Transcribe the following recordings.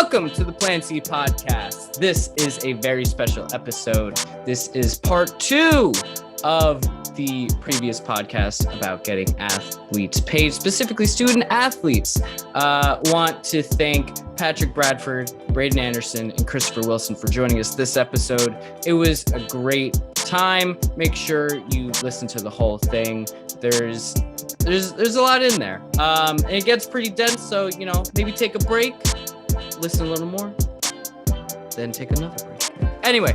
Welcome to the Plan C podcast. This is a very special episode. This is part 2 of the previous podcast about getting athletes paid, specifically student athletes. Want to thank Patrick Bradford, Braden Anderson, and Christopher Wilson for joining us this episode. It was a great time. Make sure you listen to the whole thing. There's a lot in there. And it gets pretty dense, so maybe take a break, listen a little more, then take another break. Anyway,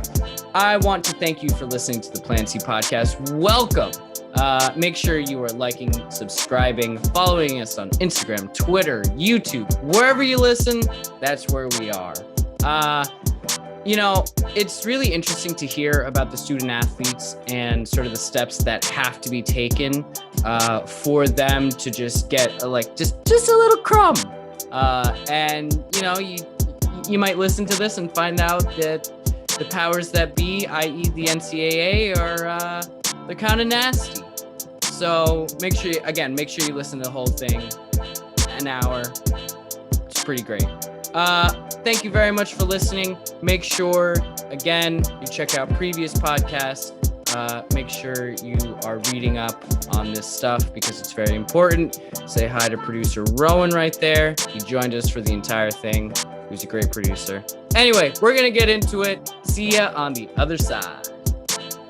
I want to thank you for listening to the Plan C podcast. Welcome. Make sure you are liking, subscribing, following us on Instagram, Twitter, YouTube, wherever you listen, that's where we are. It's really interesting to hear about the student athletes and sort of the steps that have to be taken for them to just get just a little crumb. And you might listen to this and find out that the powers that be, i.e. the NCAA, they're kind of nasty. So make sure you listen to the whole thing. An hour. It's pretty great. Thank you very much for listening. Make sure, again, you check out previous podcasts. Make sure you are reading up on this stuff because it's very important. Say hi to producer Rowan right there. He joined us for the entire thing. He was a great producer. Anyway, we're going to get into it. See ya on the other side.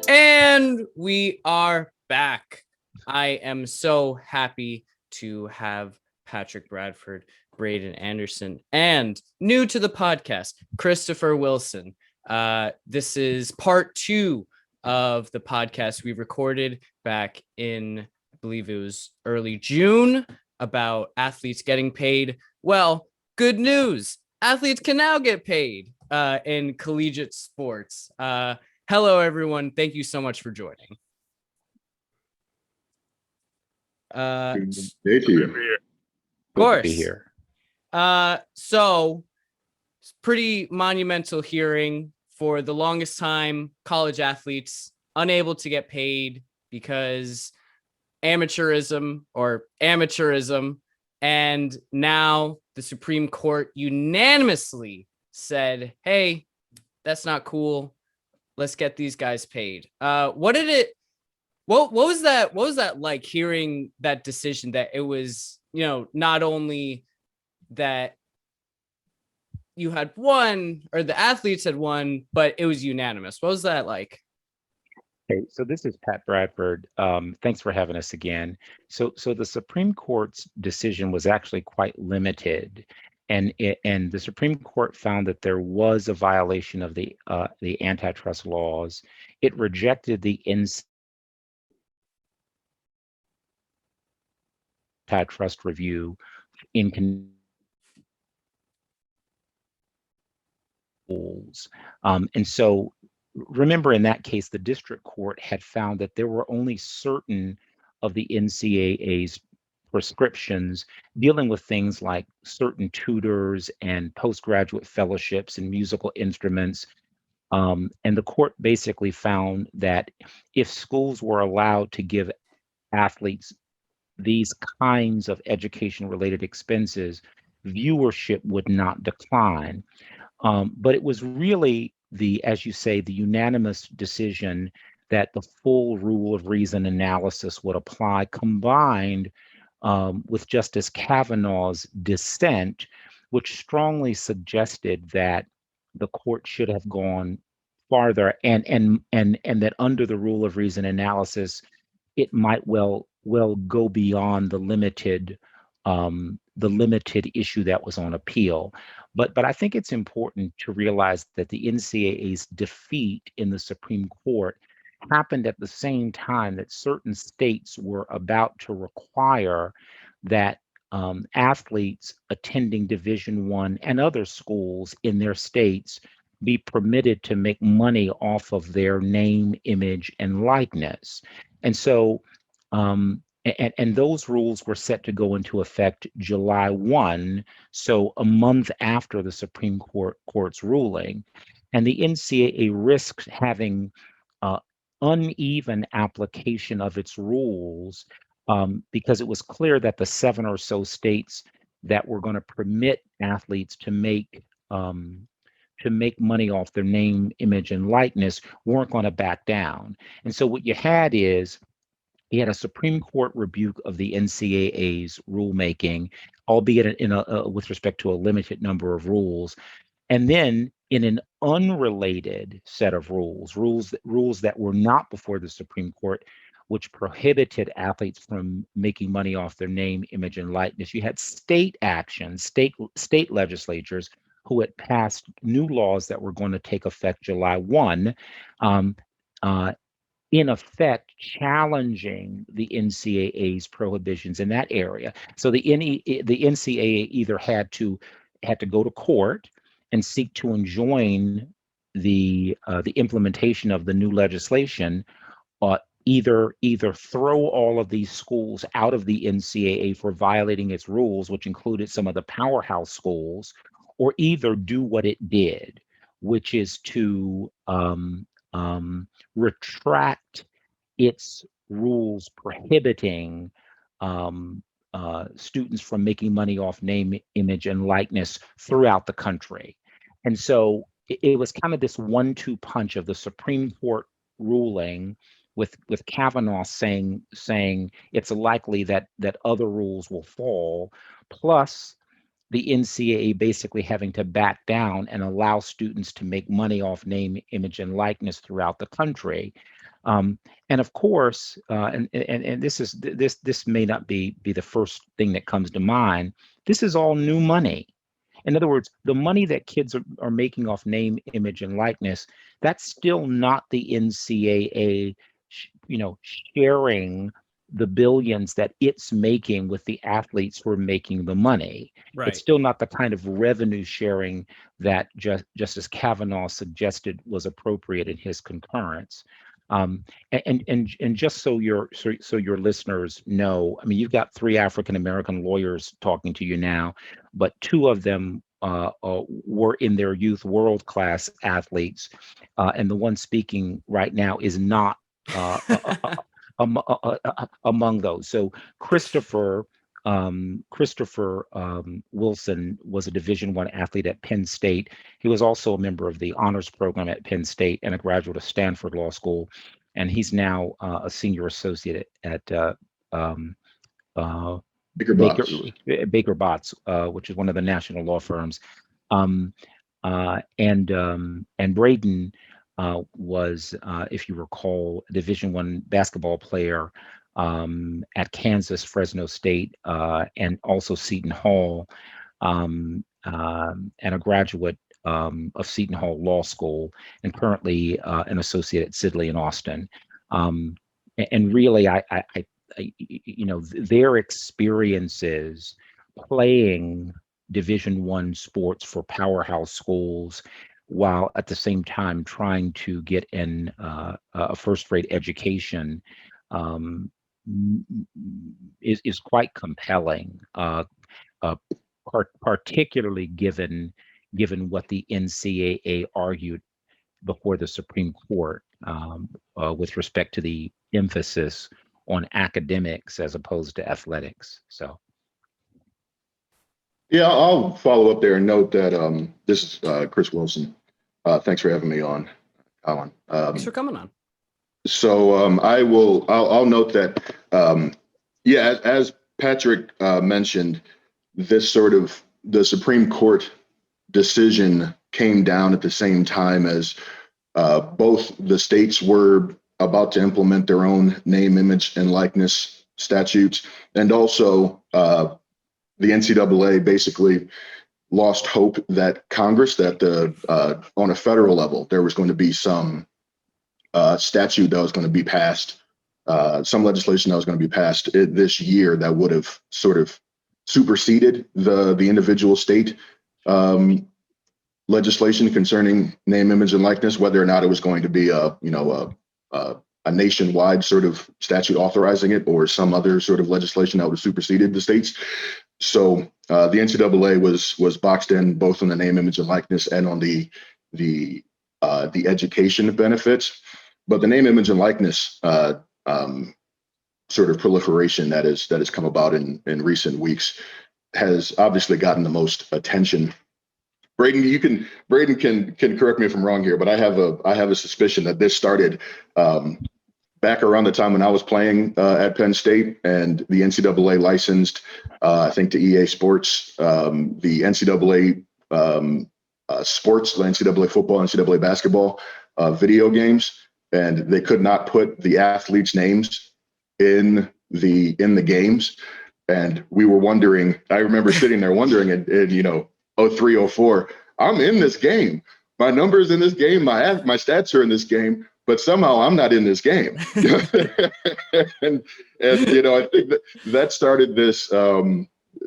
And we are back. I am so happy to have Patrick Bradford, Braden Anderson, and new to the podcast, Christopher Wilson. This is part 2 of the podcast we recorded back in, I believe it was early June, about athletes getting paid. Well, good news. Athletes can now get paid in collegiate sports. Hello, everyone. Thank you so much for joining. Thank you. Of course. Be here. So it's pretty monumental hearing. For the longest time, college athletes unable to get paid because amateurism, and now the Supreme Court unanimously said, "Hey, that's not cool. Let's get these guys paid." What was that like, hearing that decision, that it was, not only that you had won, or the athletes had won, but it was unanimous? What was that like? Hey, so this is Pat Bradford. Thanks for having us again. So the Supreme Court's decision was actually quite limited, and the Supreme Court found that there was a violation of the antitrust laws. It rejected the antitrust review in schools. And so remember, in that case, the district court had found that there were only certain of the NCAA's prescriptions dealing with things like certain tutors and postgraduate fellowships and musical instruments. And the court basically found that if schools were allowed to give athletes these kinds of education-related expenses, viewership would not decline. But it was really as you say, the unanimous decision that the full rule of reason analysis would apply, combined with Justice Kavanaugh's dissent, which strongly suggested that the court should have gone farther, and that under the rule of reason analysis, it might well go beyond the limited issue that was on appeal. But I think it's important to realize that the NCAA's defeat in the Supreme Court happened at the same time that certain states were about to require that athletes attending Division I and other schools in their states be permitted to make money off of their name, image, and likeness. And so And those rules were set to go into effect July 1, so a month after the Supreme Court's ruling. And the NCAA risked having uneven application of its rules because it was clear that the 7 or so states that were going to permit athletes to make to make money off their name, image, and likeness weren't going to back down. And so what you had is he had a Supreme Court rebuke of the NCAA's rulemaking, albeit in a with respect to a limited number of rules. And then in an unrelated set of rules that were not before the Supreme Court, which prohibited athletes from making money off their name, image, and likeness, you had state actions, state legislatures who had passed new laws that were going to take effect July 1, um, uh, in effect challenging the NCAA's prohibitions in that area. So the NCAA either had to go to court and seek to enjoin the implementation of the new legislation, either throw all of these schools out of the NCAA for violating its rules, which included some of the powerhouse schools, or either do what it did, which is to retract its rules prohibiting students from making money off name, image, and likeness throughout the country. And so it was kind of this 1-2 punch of the Supreme Court ruling with Kavanaugh saying it's likely that other rules will fall, plus the NCAA basically having to back down and allow students to make money off name, image, and likeness throughout the country. And of course, and this may not be the first thing that comes to mind. This is all new money. In other words, the money that kids are making off name, image, and likeness, that's still not the NCAA, sharing the billions that it's making with the athletes who are making the money. Right. It's still not the kind of revenue sharing that Justice Kavanaugh suggested was appropriate in his concurrence. And just so your listeners know, I mean, you've got 3 African American lawyers talking to you now, but 2 of them were in their youth world-class athletes, and the one speaking right now is not among those. So Christopher Wilson was a Division I athlete at Penn State. He was also a member of the honors program at Penn State and a graduate of Stanford Law School. And he's now a senior associate at Baker Botts, which is one of the national law firms. And Braden was, if you recall, a Division I basketball player at Kansas, Fresno State, and also Seton Hall, and a graduate of Seton Hall Law School, and currently an associate at Sidley in Austin. And really, I their experiences playing Division I sports for powerhouse schools, while at the same time trying to get a first-rate education, is quite compelling, particularly given what the NCAA argued before the Supreme Court with respect to the emphasis on academics as opposed to athletics. So. Yeah, I'll follow up there and note that this is Chris Wilson. Thanks for having me on, Colin. Thanks for coming on. So I'll note that, as Patrick mentioned, this sort of the Supreme Court decision came down at the same time as both the states were about to implement their own name, image, and likeness statutes, and also the NCAA basically lost hope that Congress, that on a federal level, there was going to be some statute that was going to be passed, some legislation that was going to be passed this year that would have sort of superseded the individual state legislation concerning name, image, and likeness, whether or not it was going to be a nationwide sort of statute authorizing it or some other sort of legislation that would have superseded the states. So the NCAA was boxed in both on the name, image, and likeness and on the education benefits. But the name, image, and likeness sort of proliferation that has come about in recent weeks has obviously gotten the most attention Braden can correct me if I'm wrong here, but I have a suspicion that this started back around the time when I was playing at Penn State, and the NCAA licensed, I think, to EA Sports, the NCAA sports, the NCAA football, NCAA basketball video games, and they could not put the athletes' names in the games. And we were wondering, I remember sitting there wondering, and 03, 04, I'm in this game. My numbers in this game, my stats are in this game, but somehow I'm not in this game. and I think that started this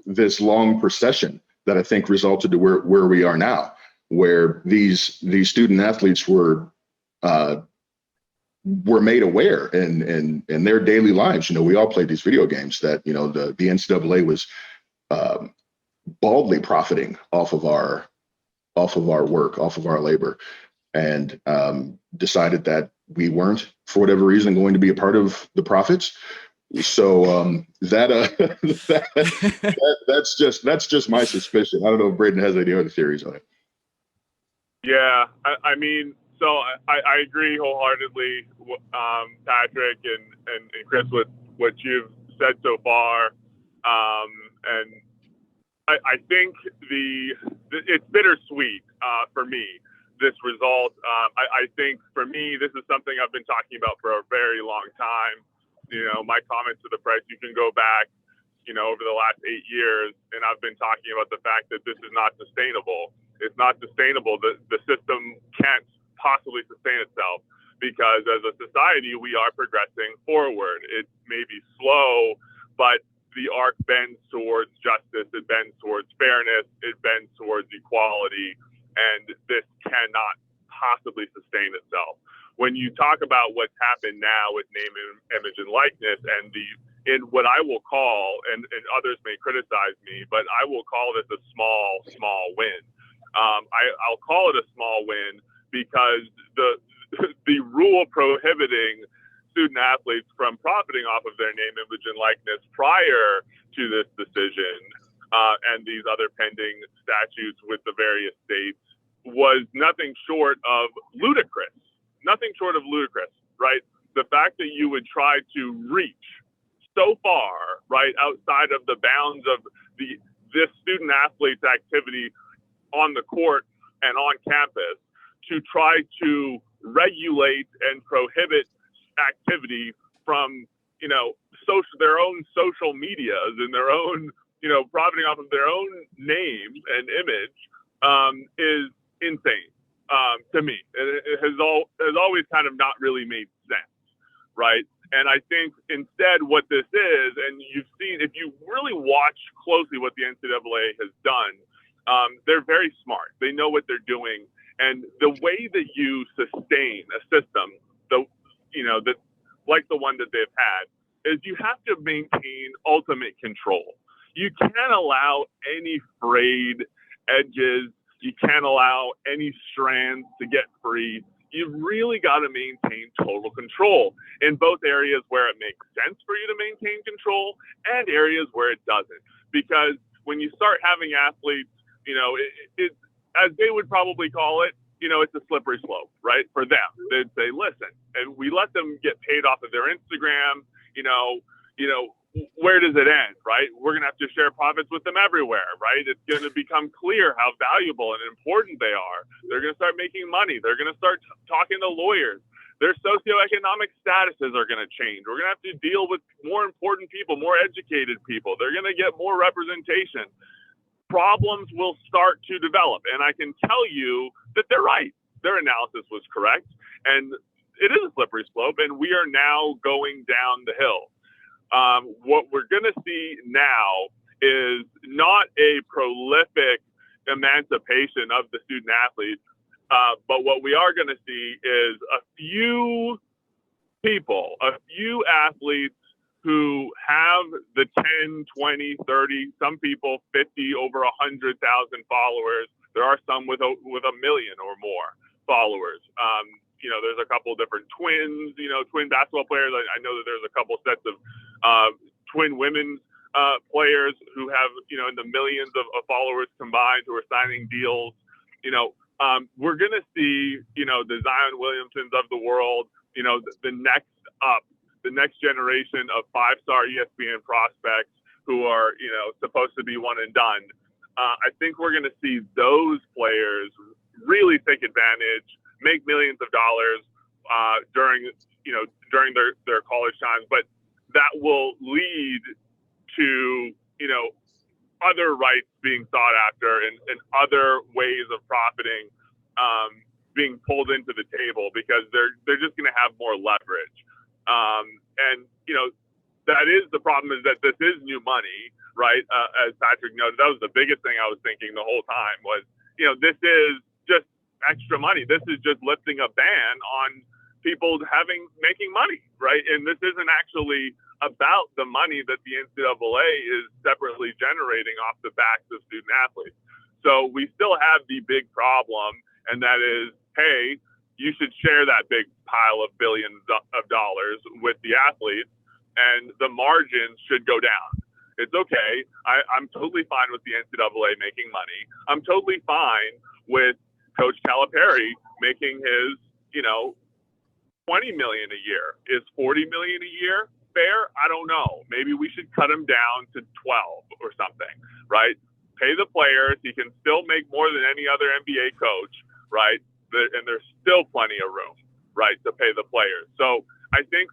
this long procession that I think resulted to where we are now, where these student athletes were made aware in their daily lives. We all played these video games that the NCAA was baldly profiting off of our work, off of our labor, and decided that we weren't, for whatever reason, going to be a part of the profits. So that's just my suspicion. I don't know if Braden has any other theories on it. Yeah, I mean, so I agree wholeheartedly, Patrick and Chris, with what you've said so far, and I think it's bittersweet for me, this result. I think for me, this is something I've been talking about for a very long time. My comments to the press, you can go back, over the last 8 years, and I've been talking about the fact that this is not sustainable. It's not sustainable. The system can't possibly sustain itself, because as a society, we are progressing forward. It may be slow, but the arc bends towards justice. It bends towards fairness. It bends towards equality. And this cannot possibly sustain itself. When you talk about what's happened now with name, image, and likeness, and in what I will call, and others may criticize me, but I will call this a small win. I'll call it a small win because the rule prohibiting student athletes from profiting off of their name, image, and likeness prior to this decision and these other pending statutes with the various states was nothing short of ludicrous. Nothing short of ludicrous, right? The fact that you would try to reach so far, right, outside of the bounds of this student athlete's activity on the court and on campus to try to regulate and prohibit activity from, their own social medias and their own, profiting off of their own name and image is insane to me. It has always kind of not really made sense, right? And I think instead what this is, and you've seen, if you really watch closely what the NCAA has done, they're very smart. They know what they're doing. And the way that you sustain a system, like the one that they've had, is you have to maintain ultimate control. You can't allow any frayed edges. You can't allow any strands to get free. You've really got to maintain total control in both areas where it makes sense for you to maintain control and areas where it doesn't. Because when you start having athletes, it as they would probably call it, it's a slippery slope, right? For them, they'd say, listen, and we let them get paid off of their Instagram, where does it end, right? We're going to have to share profits with them everywhere, right? It's going to become clear how valuable and important they are. They're going to start making money. They're going to start talking to lawyers. Their socioeconomic statuses are going to change. We're going to have to deal with more important people, more educated people. They're going to get more representation. Problems will start to develop. And I can tell you that they're right. Their analysis was correct. And it is a slippery slope, and we are now going down the hill. What we're going to see now is not a prolific emancipation of the student athletes, but what we are going to see is a few people, a few athletes who have the 10, 20, 30, some people 50, over 100,000 followers. There are some with a million or more followers. There's a couple different twins, twin basketball players. I know that there's a couple sets of twin women's players who have, in the millions of followers combined, who are signing deals we're going to see, the Zion Williamsons of the world, the next generation of 5-star ESPN prospects who are, supposed to be one and done. I think we're going to see those players really take advantage, make millions of dollars during their college times, but that will lead to, other rights being sought after and other ways of profiting being pulled into the table because they're just going to have more leverage. And that is the problem, is that this is new money, right? As Patrick noted, that was the biggest thing I was thinking the whole time was, this is just extra money. This is just lifting a ban on people making money, right? And this isn't actually about the money that the NCAA is separately generating off the backs of student athletes. So we still have the big problem, and that is, hey, you should share that big pile of billions of dollars with the athletes, and the margins should go down. It's okay. I'm totally fine with the NCAA making money. I'm totally fine with Coach Calipari making his, $20 million a year. Is $40 million a year fair? I don't know. Maybe we should cut him down to 12 or something, right? Pay the players. He can still make more than any other NBA coach, right? And there's still plenty of room, right, to pay the players. So I think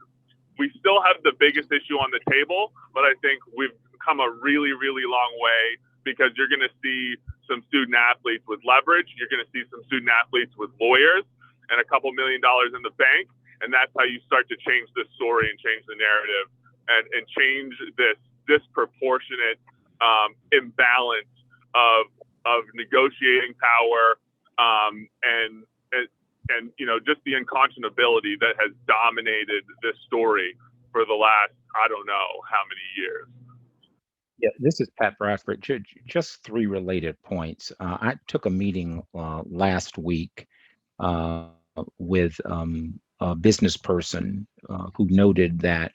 we still have the biggest issue on the table, but I think we've come a really, really long way because you're going to see some student athletes with leverage. You're going to see some student athletes with lawyers and a couple $1 million in the bank. And that's how you start to change the story and change the narrative and change this disproportionate imbalance of negotiating power and just the unconscionability that has dominated this story for the last, I don't know how many years. Yeah, this is Pat Bradford. Just 3 related points. I took a meeting last week with a business person who noted that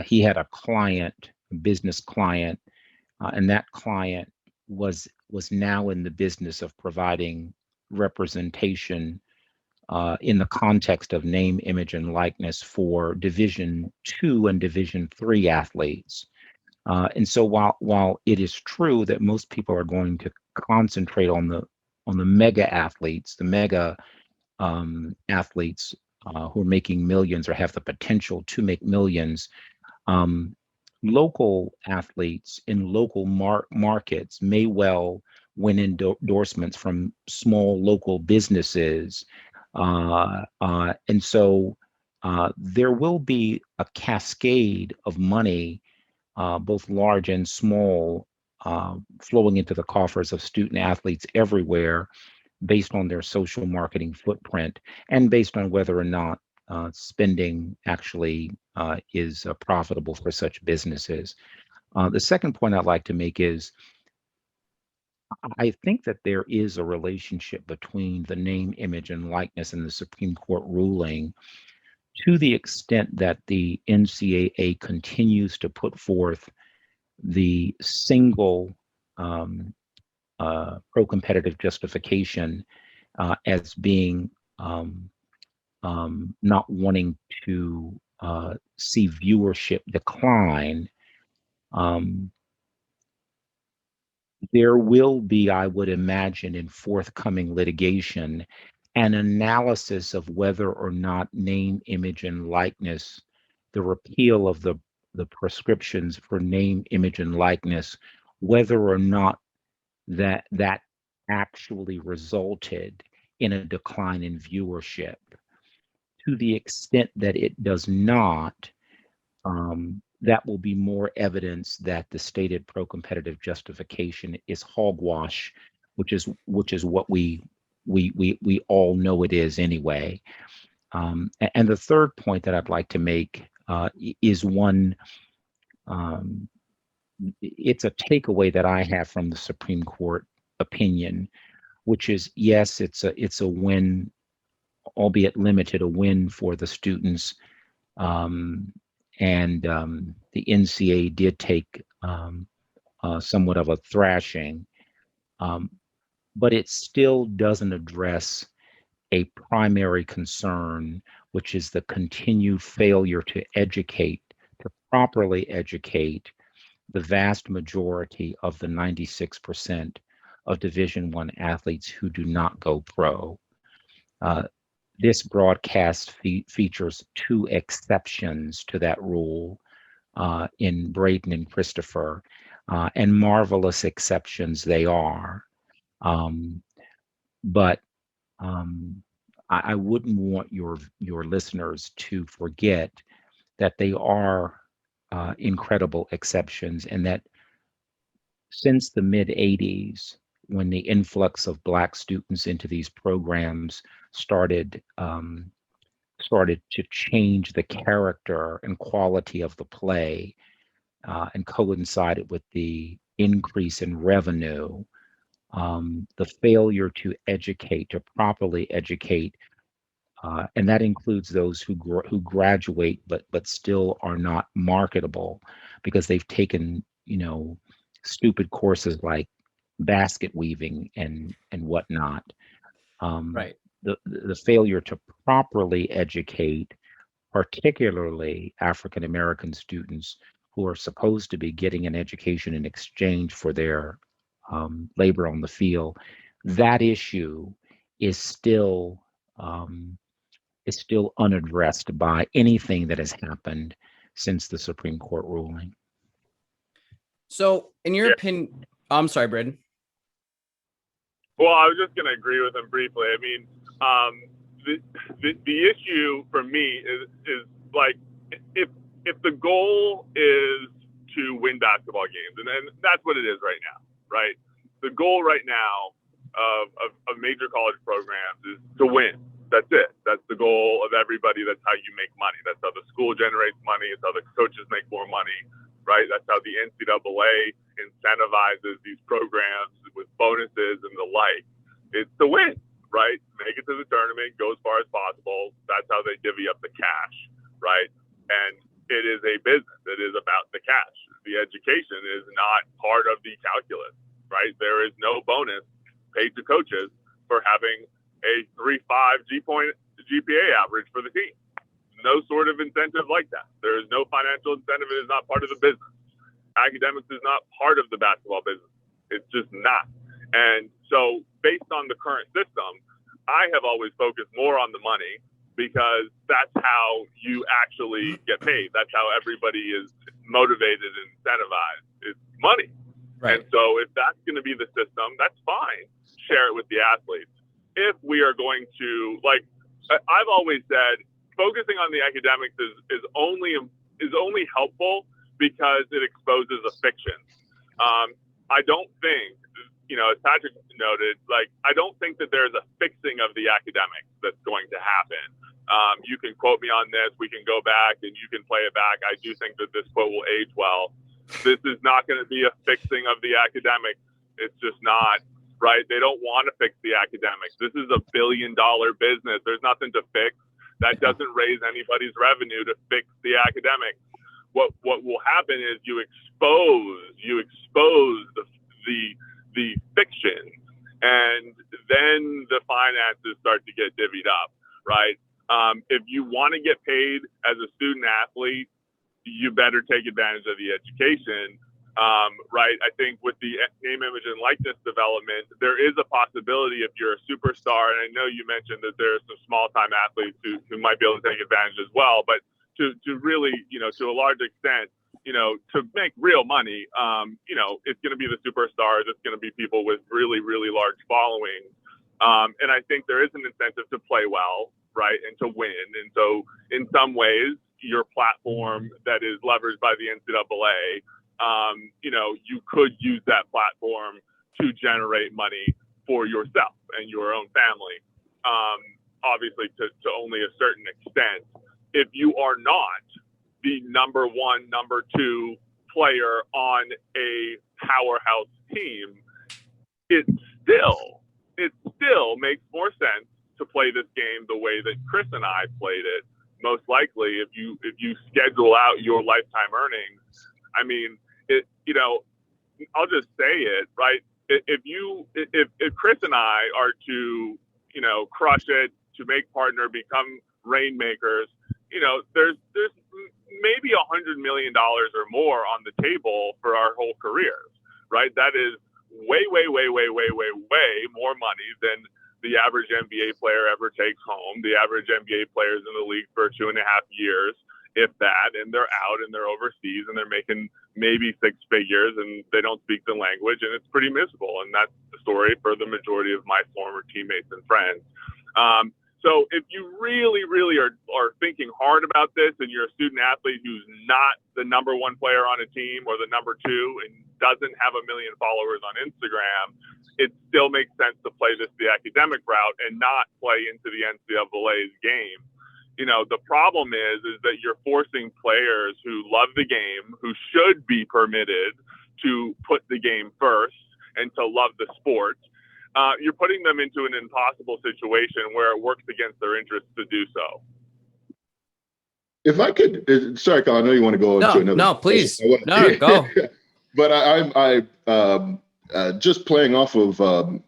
he had a business client, and that client was now in the business of providing representation in the context of name, image, and likeness for Division II and Division III athletes. And so while it is true that most people are going to concentrate on the mega athletes, the mega athletes who are making millions or have the potential to make millions, local athletes in local markets may well win endorsements from small local businesses. And so there will be a cascade of money, both large and small, flowing into the coffers of student athletes everywhere based on their social marketing footprint and based on whether or not spending actually is profitable for such businesses. The second point I'd like to make is I think that there is a relationship between the name, image, and likeness in the Supreme Court ruling to the extent that the NCAA continues to put forth the single pro-competitive justification as being not wanting to see viewership decline. There will be, I would imagine, in forthcoming litigation, an analysis of whether or not name, image, and likeness, the repeal of the prescriptions for name, image, and likeness, whether or not that actually resulted in a decline in viewership. To the extent that it does not, that will be more evidence that the stated pro-competitive justification is hogwash, which is what we all know it is anyway. And the third point that I'd like to make is one. It's a takeaway that I have from the Supreme Court opinion, which is yes, it's a win, albeit limited, a win for the students. And the NCAA did take somewhat of a thrashing. but it still doesn't address a primary concern, which is the continued failure to properly educate the vast majority of the 96% of Division I athletes who do not go pro. This broadcast features two exceptions to that rule in Braden and Christopher, and marvelous exceptions they are. But I wouldn't want your listeners to forget that they are incredible exceptions, and that since the mid 80s, when the influx of Black students into these programs started to change the character and quality of the play, and coincided with the increase in revenue, the failure to properly educate, and that includes those who graduate but still are not marketable because they've taken, stupid courses like basket weaving and whatnot. Right. The failure to properly educate, particularly African American students who are supposed to be getting an education in exchange for their labor on the field, that issue is still unaddressed by anything that has happened since the Supreme Court ruling. So, in your opinion, I'm sorry, Braden. Well, I was just going to agree with him briefly. I mean, the issue for me is like, if the goal is to win basketball games, and that's what it is right now, right? The goal right now of major college programs is to win. That's it. That's the goal of everybody. That's how you make money. That's how the school generates money. It's how the coaches make more money, right? That's how the NCAA incentivizes these programs with bonuses and the like. It's to win, right? Make it to the tournament, go as far as possible. That's how they divvy up the cash, right? And it is a business. It is about the cash. The education is not part of the calculus, right? There is no bonus paid to coaches for having a 3.5 GPA average for the team. No sort of incentive like that. There is no financial incentive. It is not part of the business. Academics is not part of the basketball business. It's just not. And so based on the current system, I have always focused more on the money because that's how you actually get paid. That's how everybody is motivated and incentivized. It's money. Right. And so if that's going to be the system, that's fine. Share it with the athletes. If we are going to, like, I've always said, focusing on the academics is only helpful because it exposes a fiction. I don't think, as Patrick noted, like, I don't think that there's a fixing of the academics that's going to happen. You can quote me on this. We can go back and you can play it back. I do think that this quote will age well. This is not going to be a fixing of the academics. It's just not. Right? They don't want to fix the academics. This is $1 billion business. There's nothing to fix. That doesn't raise anybody's revenue to fix the academics. What will happen is you expose the fiction, and then the finances start to get divvied up, right? If you want to get paid as a student athlete, you better take advantage of the education. Right. I think with the name, image, and likeness development, there is a possibility if you're a superstar, and I know you mentioned that there are some small time athletes who might be able to take advantage as well, but to really, to a large extent, to make real money, it's going to be the superstars. It's going to be people with really, really large followings. And I think there is an incentive to play well, right, and to win. And so in some ways, your platform that is leveraged by the NCAA, you could use that platform to generate money for yourself and your own family. Obviously, to only a certain extent. If you are not the number one, number two player on a powerhouse team, it still makes more sense to play this game the way that Chris and I played it. Most likely, if you schedule out your lifetime earnings, I mean, I'll just say it, right? if Chris and I are to, crush it, to make partner, become rainmakers, there's maybe $100 million or more on the table for our whole careers, right? That is way more money than the average NBA player ever takes home. The average NBA player is in the league for 2.5 years, if that, and they're out and they're overseas and they're making maybe 6 figures and they don't speak the language and it's pretty miserable. And that's the story for the majority of my former teammates and friends. So if you really are thinking hard about this and you're a student athlete who's not the number 1 player on a team or the number 2 and doesn't have 1 million followers on Instagram, it still makes sense to play this the academic route and not play into the NCAA's game. The problem is that you're forcing players who love the game, who should be permitted to put the game first and to love the sport. You're putting them into an impossible situation where it works against their interests to do so. If I could, sorry, Colin, I know you want to go to another. No, please. No, go. But I just playing off of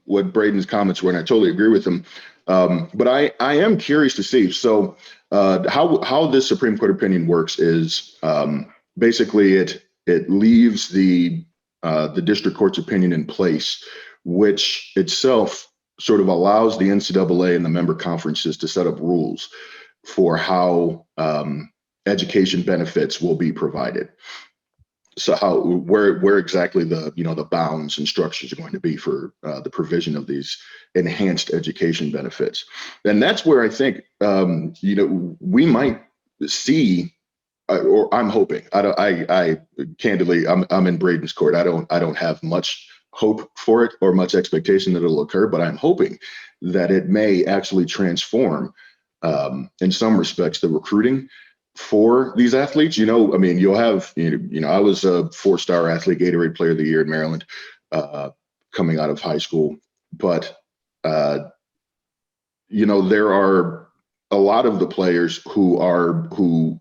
what Braden's comments were, and I totally agree with him. But I am curious to see. So how this Supreme Court opinion works is basically it leaves the district court's opinion in place, which itself sort of allows the NCAA and the member conferences to set up rules for how education benefits will be provided. So where exactly the bounds and structures are going to be for the provision of these enhanced education benefits. And that's where I think we might see, or I'm hoping. I candidly, I'm in Braden's court. I don't have much hope for it or much expectation that it'll occur, but I'm hoping that it may actually transform in some respects the recruiting for these athletes. You'll have, I was a 4-star athlete, Gatorade Player of the Year in Maryland, coming out of high school. But, there are a lot of the players who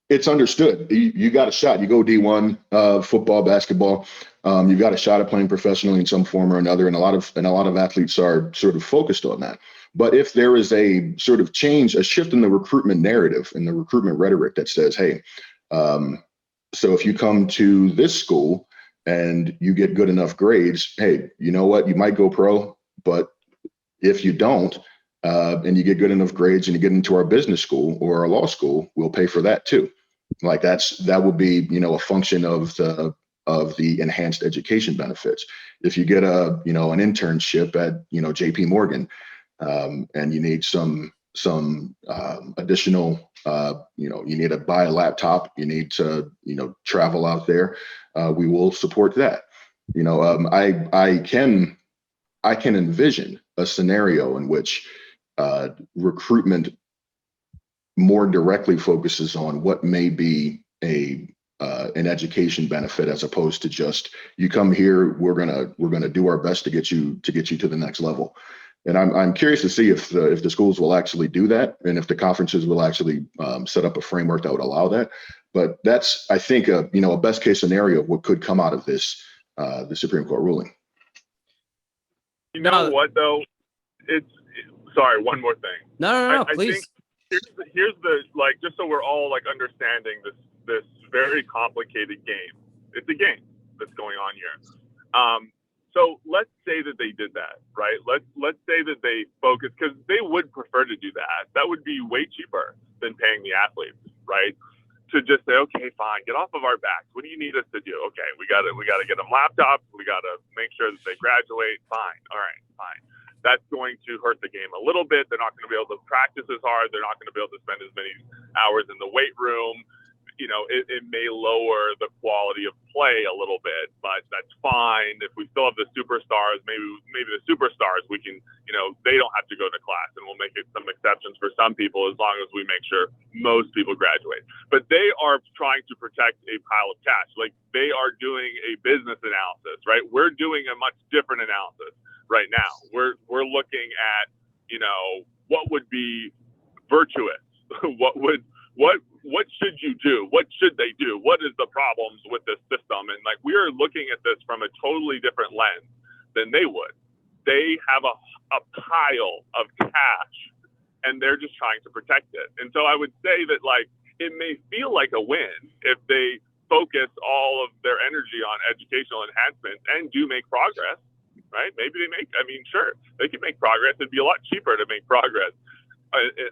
it's understood. You got a shot. You go D1 football, basketball. You've got a shot at playing professionally in some form or another, and a lot of athletes are sort of focused on that. But if there is a sort of change, a shift in the recruitment narrative and the recruitment rhetoric that says, hey, so if you come to this school and you get good enough grades, hey, you know what? You might go pro, but if you don't, and you get good enough grades and you get into our business school or our law school, we'll pay for that too. Like that would be, a function of the enhanced education benefits. If you get an internship at, JP Morgan, and you need some additional, you need to buy a laptop, you need to, travel out there, we will support that. I can envision a scenario in which recruitment more directly focuses on what may be an education benefit, as opposed to just, you come here, we're gonna do our best to get you to the next level. And I'm curious to see if the schools will actually do that, and if the conferences will actually set up a framework that would allow that. But that's, I think, a best case scenario of what could come out of this the Supreme Court ruling. You know what though? Sorry, one more thing. No, please. I think here's the just so we're all understanding this very complicated game. It's a game that's going on here. So let's say that they did that, right? Let's say that they focus, because they would prefer to do that. That would be way cheaper than paying the athletes, right? To just say, okay, fine, get off of our backs. What do you need us to do? Okay, we gotta get them laptops. We gotta make sure that they graduate. Fine, all right, fine. That's going to hurt the game a little bit. They're not going to be able to practice as hard. They're not going to be able to spend as many hours in the weight room. It may lower the quality of play a little bit, but that's fine. If we still have the superstars, maybe the superstars, we can, they don't have to go to class, and we'll make it some exceptions for some people as long as we make sure most people graduate. But they are trying to protect a pile of cash. Like, they are doing a business analysis, right? We're doing a much different analysis right now. We're looking at, what would be virtuous, what what should you do? What should they do? What is the problems with this system? And like, we are looking at this from a totally different lens than they would. They have a pile of cash and they're just trying to protect it. And so I would say that like, it may feel like a win if they focus all of their energy on educational enhancement and do make progress, right? Maybe they make, I mean, sure, they can make progress. It'd be a lot cheaper to make progress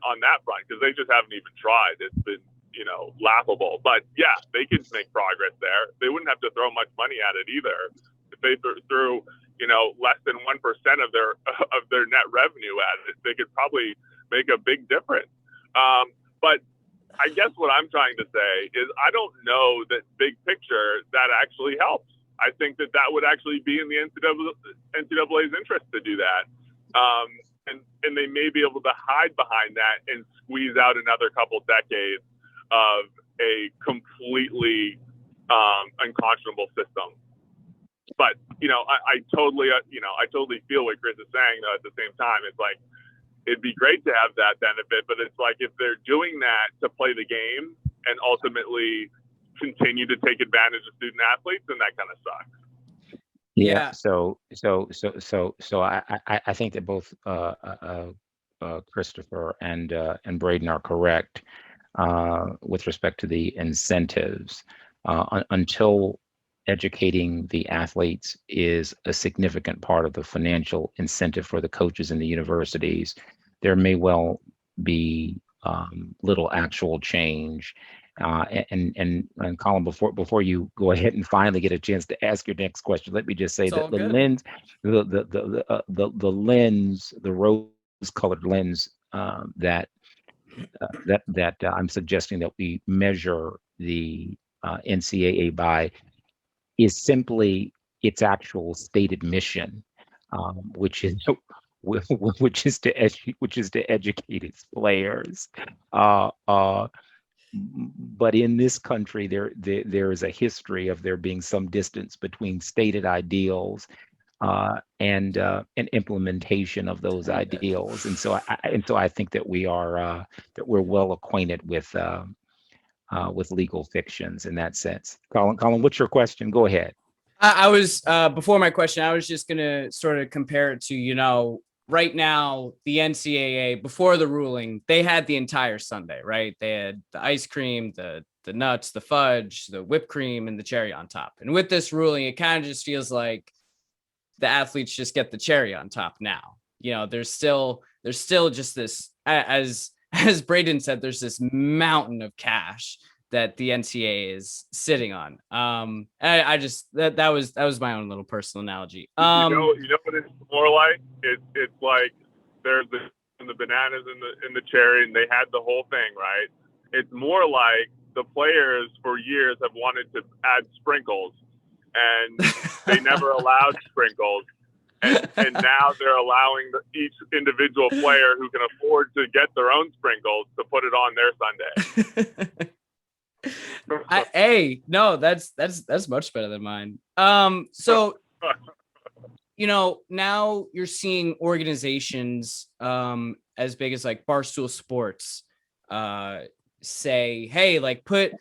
on that front because they just haven't even tried. It's been, you know, laughable. But yeah, they can make progress there. They wouldn't have to throw much money at it either. If they threw, you know, less than 1% of their net revenue at it, they could probably make a big difference. But I guess what I'm trying to say is I don't know that big picture that actually helps. I think that would actually be in the NCAA's interest to do that. And they may be able to hide behind that and squeeze out another couple decades of a completely unconscionable system. But, you know, I totally feel what Chris is saying, though, at the same time. It's like, it'd be great to have that benefit, but it's like if they're doing that to play the game and ultimately continue to take advantage of student athletes, then that kind of sucks. Yeah. So I think that both Christopher and Braden are correct with respect to the incentives. Until educating the athletes is a significant part of the financial incentive for the coaches in the universities, there may well be little actual change. And Colin, before you go ahead and finally get a chance to ask your next question, let me just say that the lens, the lens, the rose-colored lens that I'm suggesting that we measure the NCAA by is simply its actual stated mission, which is to educate its players. But in this country, there is a history of there being some distance between stated ideals and implementation of those ideals, and so I think that we're well acquainted with legal fictions in that sense. Colin, what's your question? Go ahead. I was before my question, I was just gonna sort of compare it to, you know, right now the NCAA before the ruling, they had the entire sundae, right? They had the ice cream, the nuts, the fudge, the whipped cream, and the cherry on top. And with this ruling, it kind of just feels like the athletes just get the cherry on top now. You know, there's still just this, as Braden said, there's this mountain of cash that the NCAA is sitting on. I just that was my own little personal analogy. You know what it's more like? It's like there's the bananas and the cherry, and they had the whole thing, right? It's more like the players for years have wanted to add sprinkles, and they never allowed sprinkles. And now they're allowing each individual player who can afford to get their own sprinkles to put it on their sundae. Hey, no, that's much better than mine. So, you know, now you're seeing organizations as big as like Barstool Sports say, hey, like put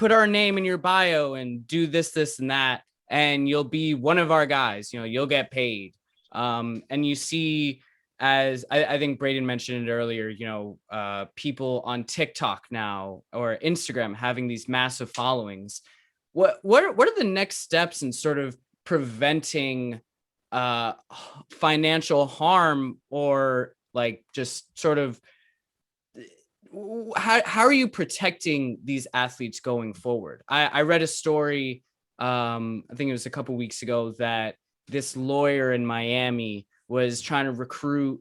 our name in your bio and do this and that, and you'll be one of our guys, you know, you'll get paid. And you see, as I think Braden mentioned it earlier, you know, people on TikTok now or Instagram having these massive followings. What are the next steps in sort of preventing financial harm, or like just sort of how are you protecting these athletes going forward? I read a story, I think it was a couple weeks ago, that this lawyer in Miami was trying to recruit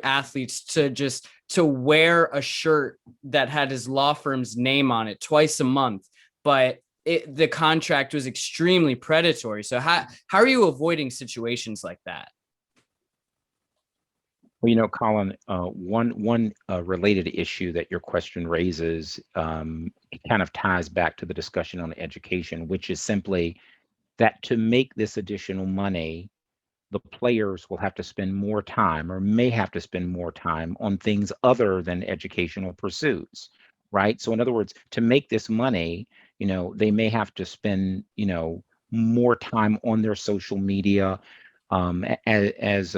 athletes to wear a shirt that had his law firm's name on it twice a month, but the contract was extremely predatory. So how are you avoiding situations like that? Well, you know, Colin, one related issue that your question raises, it kind of ties back to the discussion on education, which is simply that to make this additional money, the players will have to spend more time or may have to spend more time on things other than educational pursuits, right? So in other words, to make this money, they may have to spend, more time on their social media. As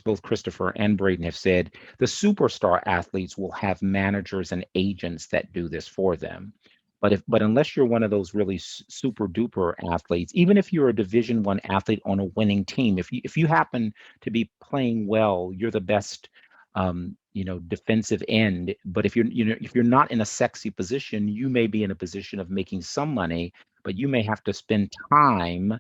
both Christopher and Braden have said, the superstar athletes will have managers and agents that do this for them. But unless you're one of those really super duper athletes, even if you're a Division I athlete on a winning team, if you happen to be playing well, you're the best, defensive end. But if you're not in a sexy position, you may be in a position of making some money, but you may have to spend time,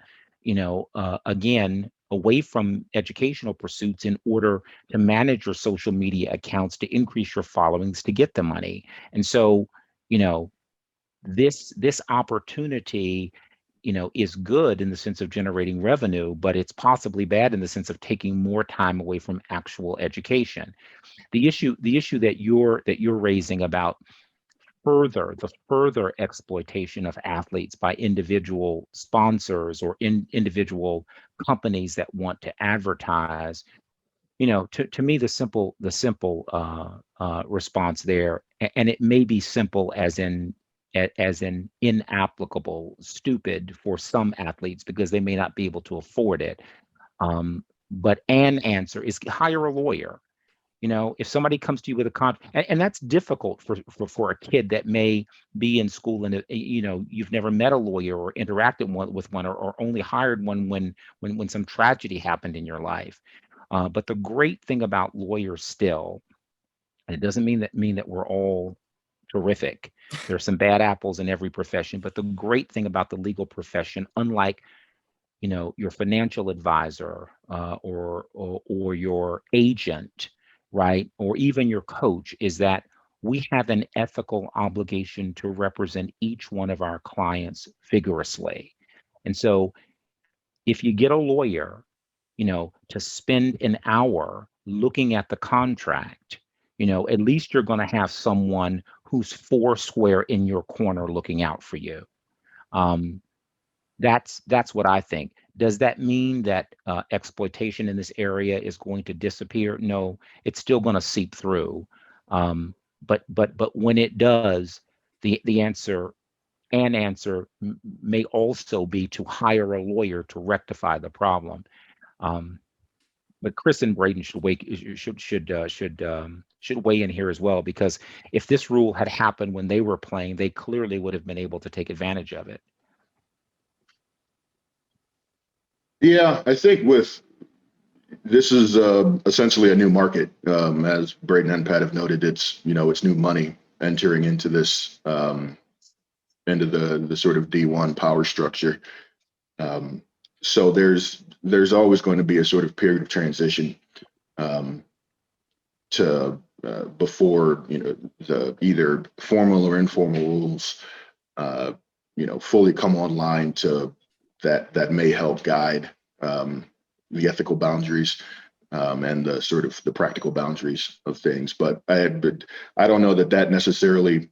again, away from educational pursuits in order to manage your social media accounts, to increase your followings, to get the money. And so, this opportunity, is good in the sense of generating revenue, but it's possibly bad in the sense of taking more time away from actual education. The issue that you're raising about the further exploitation of athletes by individual sponsors or individual companies that want to advertise, to me, the simple response there, and it may be simple as in inapplicable, stupid for some athletes because they may not be able to afford it. But an answer is hire a lawyer. If somebody comes to you with a and that's difficult for a kid that may be in school and you've never met a lawyer or interacted with one, or only hired one when some tragedy happened in your life. But the great thing about lawyers still, and it doesn't mean that we're all terrific. There's some bad apples in every profession, but the great thing about the legal profession, unlike your financial advisor, or your agent, right, or even your coach, is that we have an ethical obligation to represent each one of our clients vigorously. And so if you get a lawyer, to spend an hour looking at the contract, at least you're going to have someone who's four square in your corner looking out for you. That's what I think. Does that mean that exploitation in this area is going to disappear? No, it's still going to seep through. But when it does, the answer may also be to hire a lawyer to rectify the problem. But Chris and Braden should weigh in here as well, because if this rule had happened when they were playing, they clearly would have been able to take advantage of it. Yeah, I think this is essentially a new market. As Braden and Pat have noted, it's new money entering into this, into the sort of D1 power structure. So there's always going to be a sort of period of transition to before the either formal or informal rules fully come online, to that may help guide the ethical boundaries and the sort of the practical boundaries of things. But I don't know that necessarily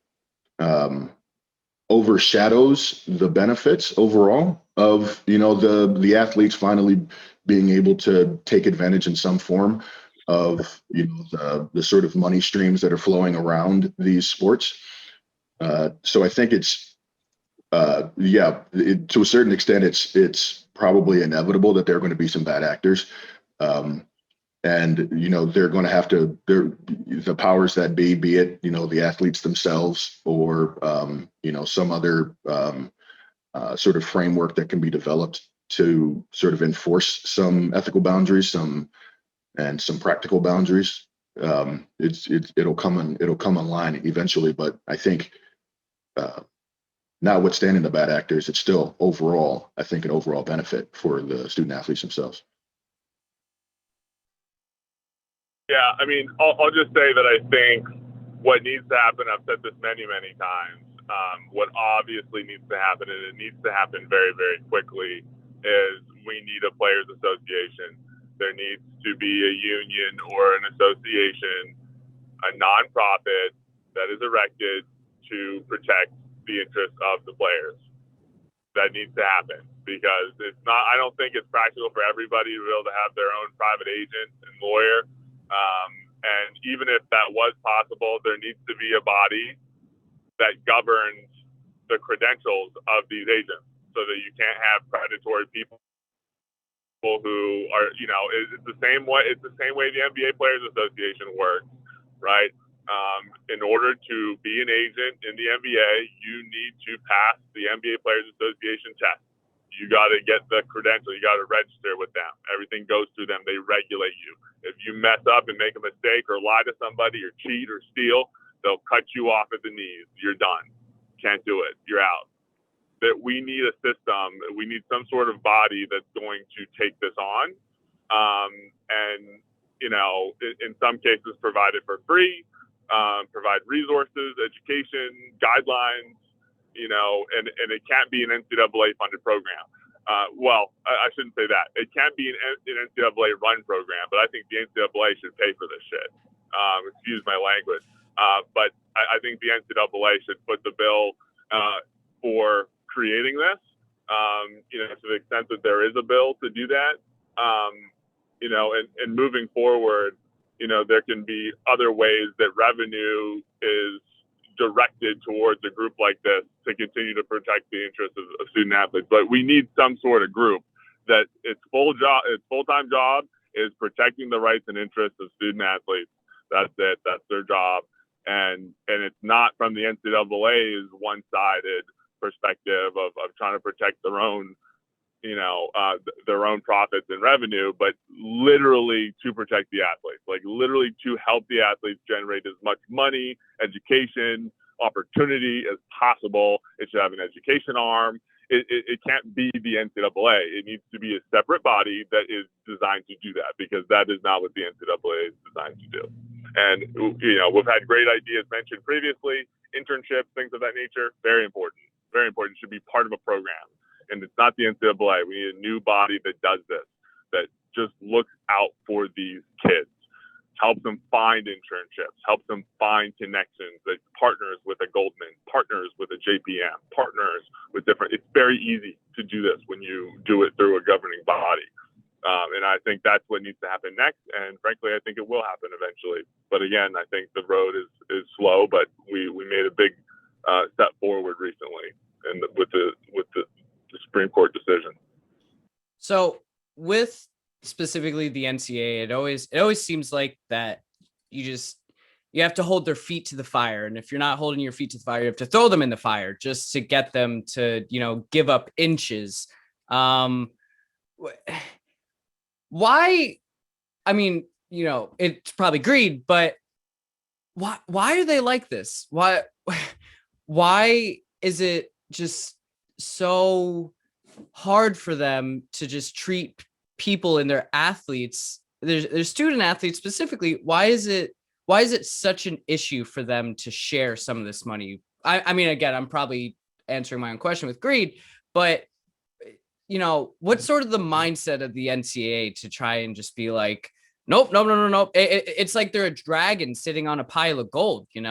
overshadows the benefits overall of the athletes finally being able to take advantage in some form of the sort of money streams that are flowing around these sports. So I think it's to a certain extent it's probably inevitable that there are going to be some bad actors, and they're going to have to, the powers that be it the athletes themselves, or some other sort of framework that can be developed to sort of enforce some ethical boundaries, some practical boundaries. It'll come online eventually, but I think notwithstanding the bad actors, it's still overall, I think, an overall benefit for the student athletes themselves. Yeah, I mean, I'll just say that I think what needs to happen, I've said this many, many times, what obviously needs to happen, and it needs to happen very, very quickly, is we need a players association. There needs to be a union or an association, a nonprofit that is erected to protect the interests of the players. That needs to happen, because it's not. I don't think it's practical for everybody to be able to have their own private agent and lawyer. And even if that was possible, there needs to be a body that governs the credentials of these agents, so that you can't have predatory people who are, it's the same way. It's the same way the NBA Players Association works, right? In order to be an agent in the NBA, you need to pass the NBA Players Association test. You got to get the credential. You got to register with them. Everything goes through them. They regulate you. If you mess up and make a mistake or lie to somebody or cheat or steal, they'll cut you off at the knees. You're done. Can't do it. You're out. That we need a system. We need some sort of body that's going to take this on, and in some cases provide it for free, provide resources, education, guidelines, and it can't be an NCAA funded program. I shouldn't say that. It can't be an NCAA run program, but I think the NCAA should pay for this shit. Excuse my language. But I think the NCAA should foot the bill for creating this, to the extent that there is a bill to do that, and moving forward, there can be other ways that revenue is directed towards a group like this to continue to protect the interests of student athletes. But we need some sort of group that its full-time job is protecting the rights and interests of student athletes. That's it. That's their job. And it's not from the NCAA's one-sided perspective of trying to protect their own, their own profits and revenue, but literally to protect the athletes, like literally to help the athletes generate as much money, education, opportunity as possible. It should have an education arm. It can't be the NCAA. It needs to be a separate body that is designed to do that, because that is not what the NCAA is designed to do. And, we've had great ideas mentioned previously, internships, things of that nature, very important. Very important. It should be part of a program. And it's not the NCAA. We need a new body that does this, that just looks out for these kids, helps them find internships, helps them find connections, that partners with a Goldman, partners with a JPM, partners with different. It's very easy to do this when you do it through a governing body. And I think that's what needs to happen next. And frankly, I think it will happen eventually. But again, I think the road is slow, but we made a big step forward recently, and with the Supreme Court decision. So with specifically the NCAA, it always seems like that you have to hold their feet to the fire. And if you're not holding your feet to the fire, you have to throw them in the fire just to get them to, give up inches. Why? I mean, it's probably greed, but why are they like this? Why is it just so hard for them to just treat people and their athletes, their student athletes specifically? Why is it such an issue for them to share some of this money? I mean, again, I'm probably answering my own question with greed, but what's sort of the mindset of the NCAA to try and just be like, nope. It's like they're a dragon sitting on a pile of gold, It's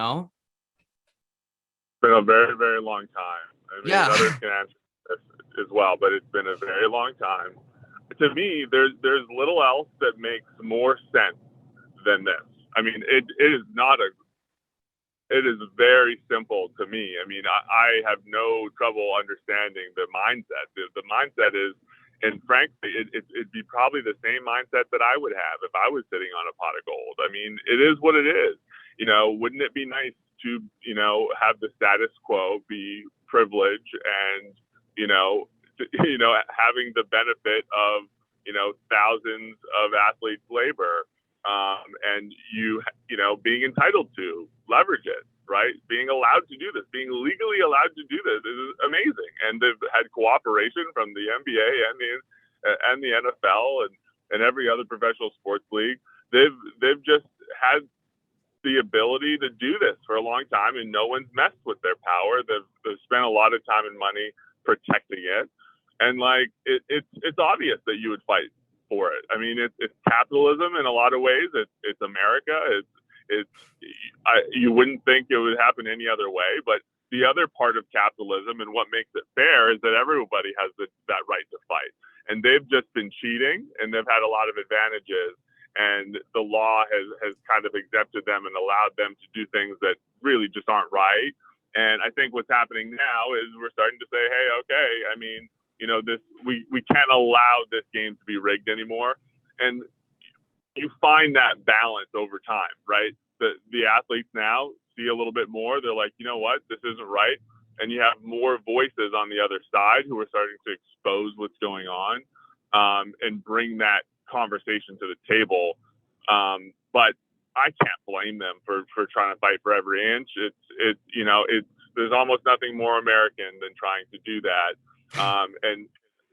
been a very, very long time. I mean, others can answer this as well, but it's been a very long time. To me, there's little else that makes more sense than this. I mean, it is very simple to me. I mean, I have no trouble understanding the mindset. The mindset is, and frankly, it'd be probably the same mindset that I would have if I was sitting on a pot of gold. I mean, it is what it is. Wouldn't it be nice to, have the status quo be privilege and, having the benefit of, thousands of athletes' labor, and being entitled to leverage it, right? Being allowed to do this, being legally allowed to do this is amazing. And they've had cooperation from the NBA and the NFL and every other professional sports league. They've just had the ability to do this for a long time, and no one's messed with their power. They've spent a lot of time and money protecting it. And it's obvious that you would fight for it. I mean, it's capitalism in a lot of ways. It's America. You wouldn't think it would happen any other way, but the other part of capitalism and what makes it fair is that everybody has that right to fight. And they've just been cheating, and they've had a lot of advantages. And the law has kind of exempted them and allowed them to do things that really just aren't right. And I think what's happening now is we're starting to say, hey, okay, I mean, we can't allow this game to be rigged anymore. And you find that balance over time, right? The athletes now see a little bit more. They're like, you know what, this isn't right. And you have more voices on the other side who are starting to expose what's going on, and bring that conversation to the table. But I can't blame them for trying to fight for every inch. There's almost nothing more American than trying to do that.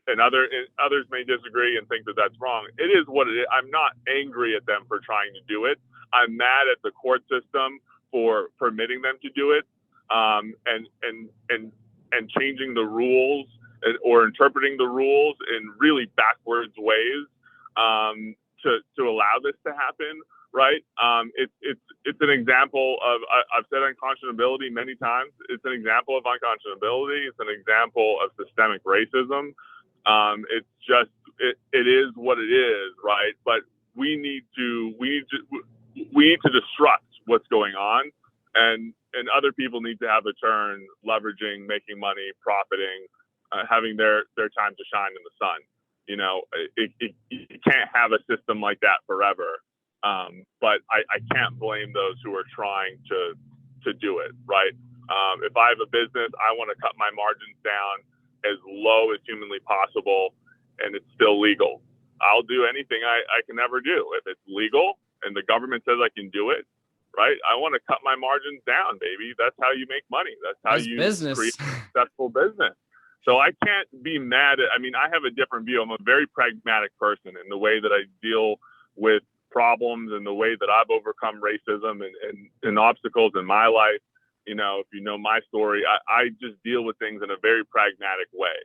And others may disagree and think that that's wrong. It is what it is. I'm not angry at them for trying to do it. I'm mad at the court system for permitting them to do it, and changing the rules or interpreting the rules in really backwards ways to allow this to happen. Right? It's an example of, I've said unconscionability many times. It's an example of unconscionability. It's an example of systemic racism. It's just, it is what it is, right? But we need to disrupt what's going on, and other people need to have a turn, leveraging, making money, profiting, having their time to shine in the sun. You can't have a system like that forever. But I can't blame those who are trying to do it, right? If I have a business, I want to cut my margins down as low as humanly possible, and it's still legal. I'll do anything I can ever do. If it's legal and the government says I can do it, right? I want to cut my margins down, baby. That's how you make money. That's how you create a successful business. So I can't be mad at, I have a different view. I'm a very pragmatic person in the way that I deal with problems and the way that I've overcome racism and obstacles in my life. If you know my story, I just deal with things in a very pragmatic way.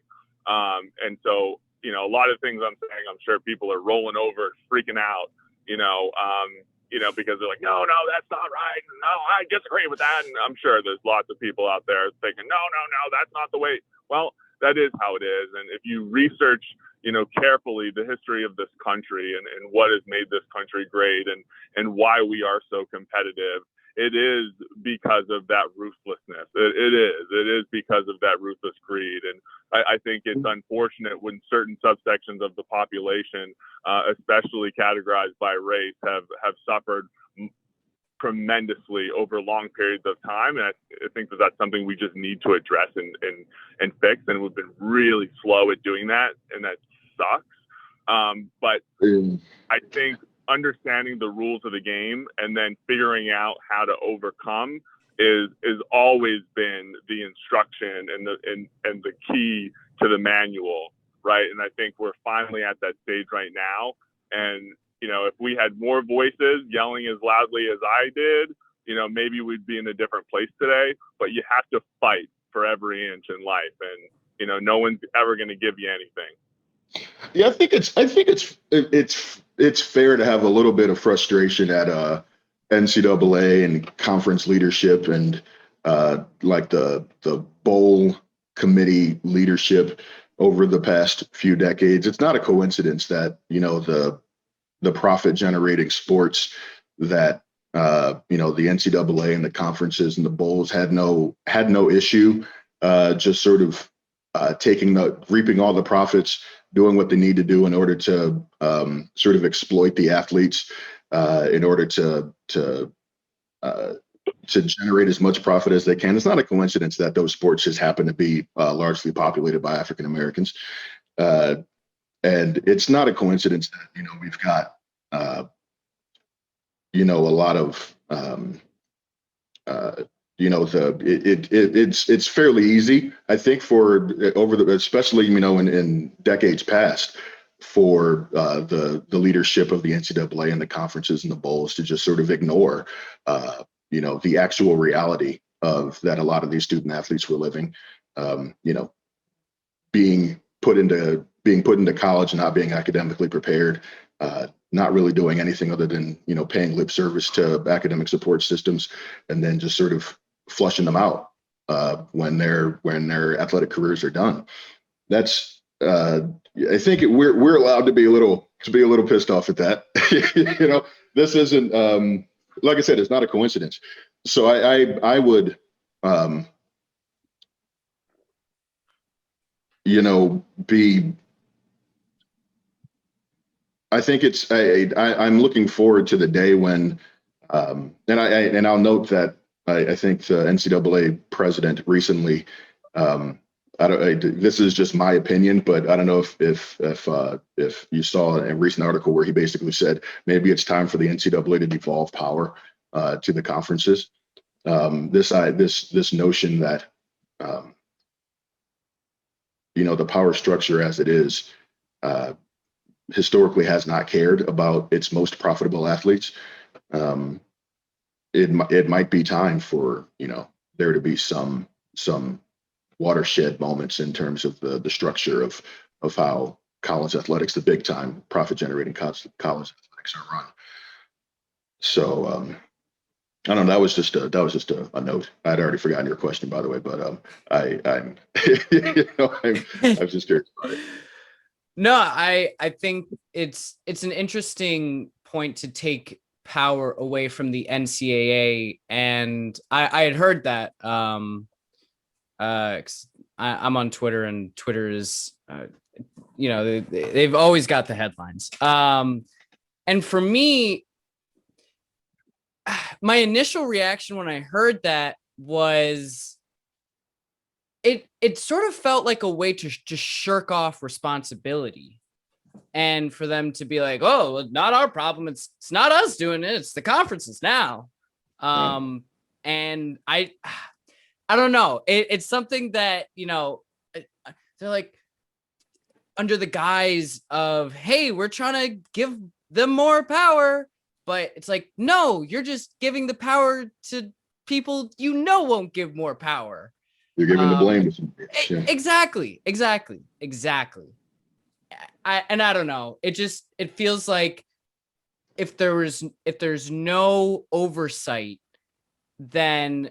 And so, a lot of things I'm saying, I'm sure people are rolling over, freaking out, because they're like, no, that's not right. No, I disagree with that. And I'm sure there's lots of people out there thinking, no, that's not the way. Well, that is how it is. And if you research, carefully the history of this country and what has made this country great and why we are so competitive, it is because of that ruthlessness. It is because of that ruthless greed. And I think it's unfortunate when certain subsections of the population, especially categorized by race, have suffered tremendously over long periods of time. And I think that's something we just need to address and fix. And we've been really slow at doing that, and that sucks. But I think understanding the rules of the game and then figuring out how to overcome is always been the instruction and the key to the manual, right? And I think we're finally at that stage right now. And if we had more voices yelling as loudly as I did, maybe we'd be in a different place today. But you have to fight for every inch in life, and no one's ever going to give you anything. Yeah, I think it's fair to have a little bit of frustration at NCAA and conference leadership and like the bowl committee leadership over the past few decades. It's not a coincidence that the profit generating sports that the NCAA and the conferences and the bowls had no issue just sort of reaping all the profits, doing what they need to do in order to sort of exploit the athletes in order to generate as much profit as they can. It's not a coincidence that those sports just happen to be largely populated by African Americans. And it's not a coincidence that, we've got, a lot of, it's fairly easy, I think, especially, in decades past, for the leadership of the NCAA and the conferences and the bowls to just sort of ignore, the actual reality of that a lot of these student athletes were living, being put into college and not being academically prepared, not really doing anything other than, paying lip service to academic support systems, and then just sort of flushing them out. when their athletic careers are done. That's I think we're allowed to be a little pissed off at that. This isn't like I said, it's not a coincidence. So I would be. I think I'm looking forward to the day when, and I'll note that I think the NCAA president recently, this is just my opinion, but I don't know if you saw a recent article where he basically said maybe it's time for the NCAA to devolve power to the conferences. This notion that the power structure as it is historically has not cared about its most profitable athletes. It might be time for there to be some watershed moments in terms of the structure of how college athletics, the big time profit generating college athletics are run. So I don't know. That was just a note. I'd already forgotten your question, by the way, but I'm I was just curious about it. No, I think it's an interesting point to take power away from the NCAA, and I had heard that. I'm on Twitter, and Twitter is, they've always got the headlines. And for me, my initial reaction when I heard that was it sort of felt like a way to just shirk off responsibility, and for them to be like, oh, not our problem. It's not us doing it. It's the conferences now. And I don't know. It's something that, they're like, under the guise of, hey, we're trying to give them more power. But it's like, no, you're just giving the power to people won't give more power. You're giving the blame to somebody else. Yeah. Exactly. I don't know. It feels like if there's no oversight, then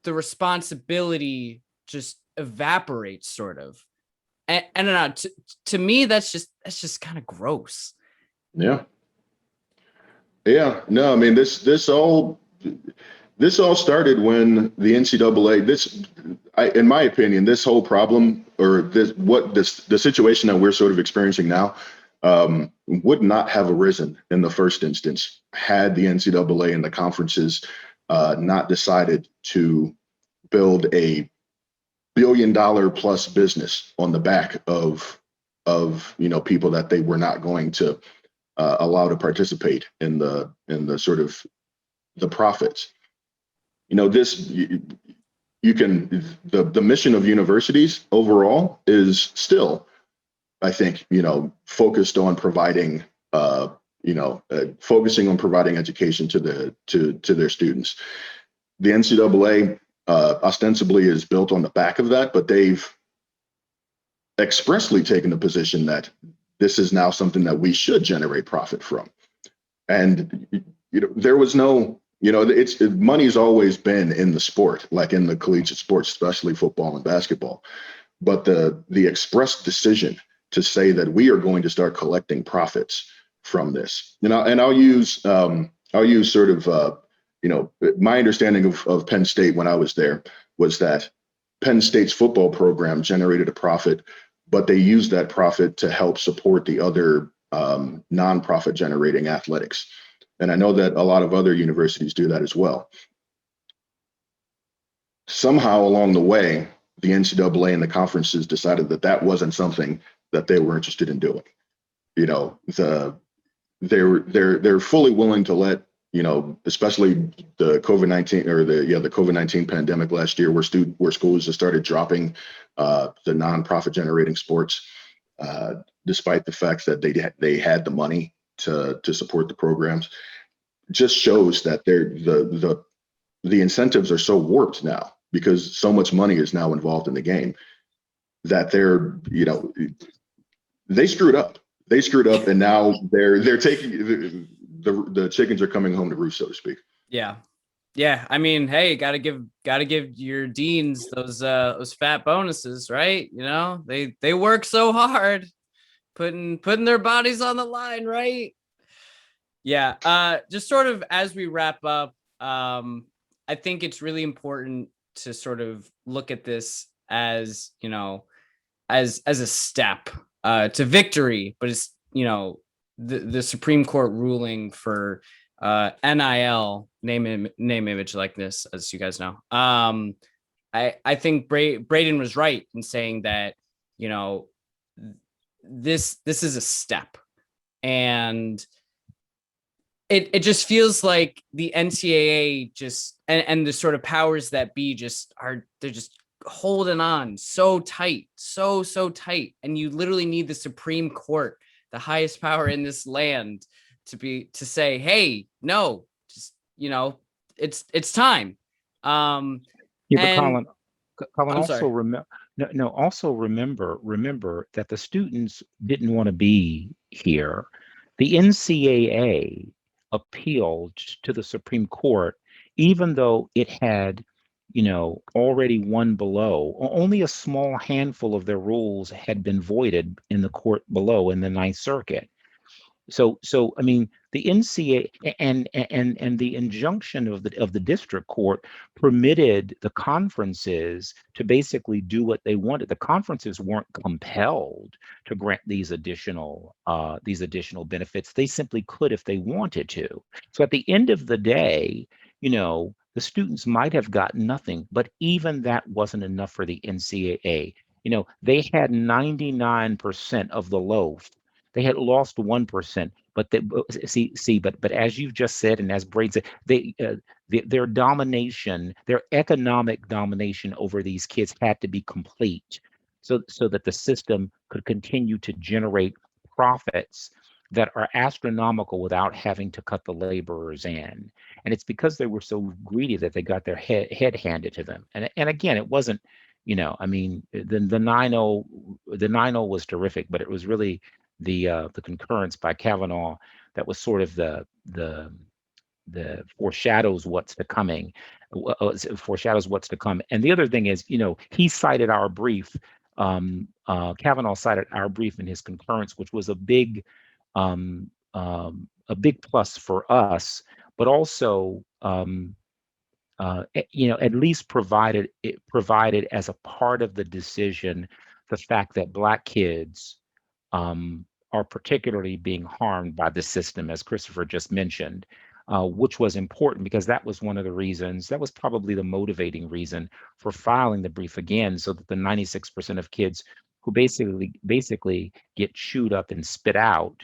the responsibility just evaporates, sort of. And I don't know. To me, that's just kind of gross. Yeah. Yeah. No, I mean, this all started when the NCAA, in my opinion, this whole problem, or the situation that we're sort of experiencing now, would not have arisen in the first instance had the NCAA and the conferences not decided to build a $1 billion plus business on the back of people that they were not going to allow to participate in the sort of the profits. The mission of universities overall is still, I think, focused on providing, focusing on providing education to their students. The NCAA ostensibly is built on the back of that, but they've expressly taken the position that this is now something that we should generate profit from. And there was no, money's always been in the sport, like in the collegiate sports, especially football and basketball. But the express decision to say that we are going to start collecting profits from this, and I'll use sort of my understanding of Penn State when I was there was that Penn State's football program generated a profit, but they used that profit to help support the other nonprofit generating athletics. And I know that a lot of other universities do that as well. Somehow along the way, the NCAA and the conferences decided that wasn't something that they were interested in doing. They're fully willing to let, especially the COVID-19 or the COVID-19 pandemic last year, where schools just started dropping the nonprofit generating sports, despite the fact that they had the money to support the programs. Just shows that the incentives are so warped now because so much money is now involved in the game that they screwed up. They screwed up, and now they're taking the chickens are coming home to roost, so to speak. Yeah. Yeah, I mean, hey, gotta give your deans those fat bonuses, right? You know, they work so hard, putting their bodies on the line, right? Yeah. Just sort of as we wrap up, I think it's really important to sort of look at this as, you know, as a step to victory, but it's, you know, the Supreme Court ruling for NIL, name image likeness, as you guys know. I think Braden was right in saying that, you know, this is a step, and it just feels like the NCAA just and the sort of powers that be just are, they're just holding on so tight, so tight, and you literally need the Supreme Court, the highest power in this land, to say, hey, no, just, you know, it's time. Um, Yeah, but and Colin, I'm also sorry. remember, no, also remember that the students didn't want to be here. The NCAA appealed to the Supreme Court, even though it had, already won below. Only a small handful of their rules had been voided in the court below in the Ninth Circuit. So I mean, the NCAA and the injunction of the district court permitted the conferences to basically do what they wanted. The conferences weren't compelled to grant these additional benefits. They simply could if they wanted to. So at the end of the day, the students might have gotten nothing, but even that wasn't enough for the NCAA. They had 99% of the loaf. They had lost 1%, but but as you've just said, and as Braid said, their domination, their economic domination over these kids had to be complete, so that the system could continue to generate profits that are astronomical without having to cut the laborers in. And it's because they were so greedy that they got their head handed to them. And again, it wasn't, I mean, the 9-0, the 9-0 was terrific, but it was really the concurrence by Kavanaugh that was sort of the foreshadows what's to coming, foreshadows what's to come. And the other thing is, he cited our brief. Kavanaugh cited our brief in his concurrence, which was a big plus for us, but also at least provided as a part of the decision the fact that Black kids are particularly being harmed by the system, as Christopher just mentioned, which was important because that was one of the reasons, that was probably the motivating reason for filing the brief again, so that the 96% of kids who basically get chewed up and spit out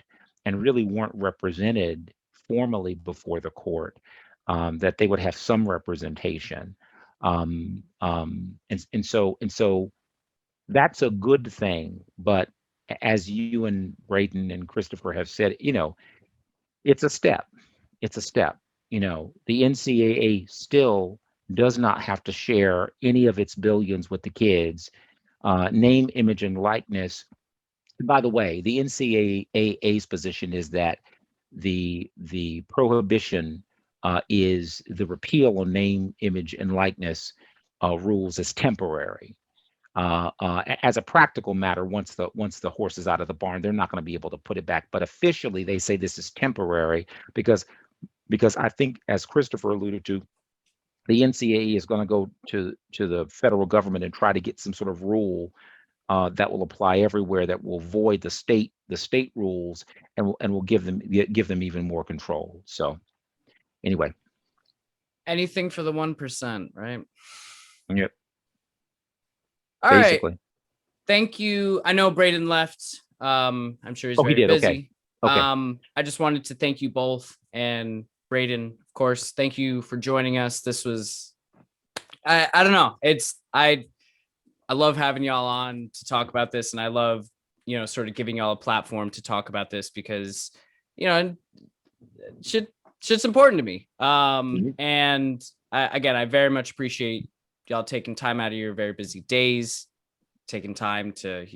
and really weren't represented formally before the court, that they would have some representation. And so that's a good thing. But as you and Braden and Christopher have said, it's a step. It's a step. The NCAA still does not have to share any of its billions with the kids. Name, image, and likeness. By the way, the NCAA's position is that the prohibition is the repeal on name, image, and likeness rules is temporary. As a practical matter, once the horse is out of the barn, they're not going to be able to put it back. But officially, they say this is temporary because I think, as Christopher alluded to, the NCAA is going to go to the federal government and try to get some sort of rule that will apply everywhere, that will void the state rules, and will give them even more control. So anyway, Anything for the 1%, right? yeah, All right. basically. Thank you. I know Braden left. I'm sure he's Oh, he very did. Okay. busy. Okay. I just wanted to thank you both, and Braden, of course, thank you for joining us. This was, I don't know. I love having y'all on to talk about this, and I love, sort of giving y'all a platform to talk about this because, shit's important to me. And again, I very much appreciate y'all taking time out of your very busy days, taking time to,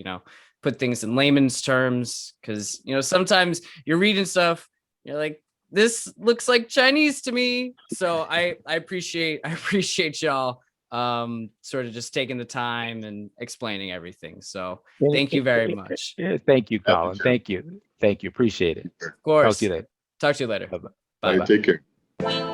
put things in layman's terms, because, sometimes you're reading stuff, you're like, this looks like Chinese to me. So I appreciate y'all sort of just taking the time and explaining everything. So thank you very much. Thank you, Colin. Happy to. Thank you. Appreciate it. Of course. Talk to you later. Talk to you later. Bye-bye. All right, take care.